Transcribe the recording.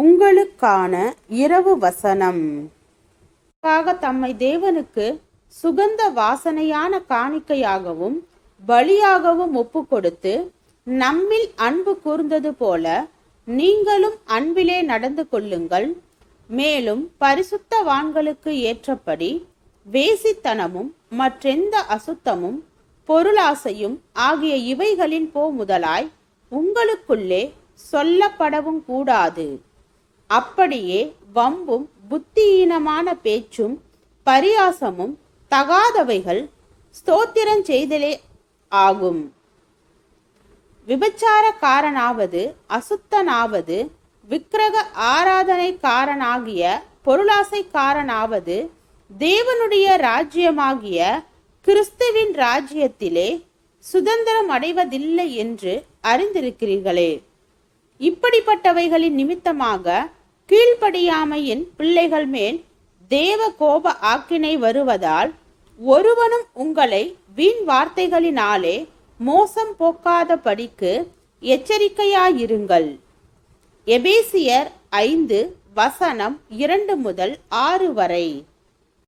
உங்களுக்கான இரவு வசனம். தம்மை தேவனுக்கு சுகந்த வாசனையான காணிக்கையாகவும் பலியாகவும் ஒப்பு கொடுத்து நம்மில் அன்பு கூர்ந்தது போல நீங்களும் அன்பிலே நடந்து கொள்ளுங்கள். மேலும் பரிசுத்தவான்களுக்கு ஏற்றபடி வேசித்தனமும் மற்றெந்த அசுத்தமும் பொருளாசையும் ஆகிய இவைகளின் முதலாய் உங்களுக்குள்ளே சொல்லப்படவும் கூடாது. அப்படியே வம்பும் புத்தியீனமான பேச்சும் பரியாசமும் தகாதவைகள் ஸ்தோத்திரம் செய்தலே ஆகும். விபச்சாரக்காரனாவது அசுத்தனாவது விக்கிரக ஆராதனைக்காரனாகிய பொருளாசைக்காரனாவது தேவனுடைய ராஜ்யமாகிய கிறிஸ்துவின் ராஜ்யத்திலே சுதந்திரம் அடைவதில்லை என்று அறிந்திருக்கிறீர்களே. இப்படிப்பட்டவைகளின் நிமித்தமாக கீழ்ப்படியாமையின் பிள்ளைகள் மேல் தேவ கோப ஆக்கினை வருவதால் ஒருவனும் உங்களை வீண் வார்த்தைகளினாலே மோசம் போக்காதபடிக்கு எச்சரிக்கையாயிருங்கள். எபேசியர் 5 வசனம் 2 முதல் 6 வரை.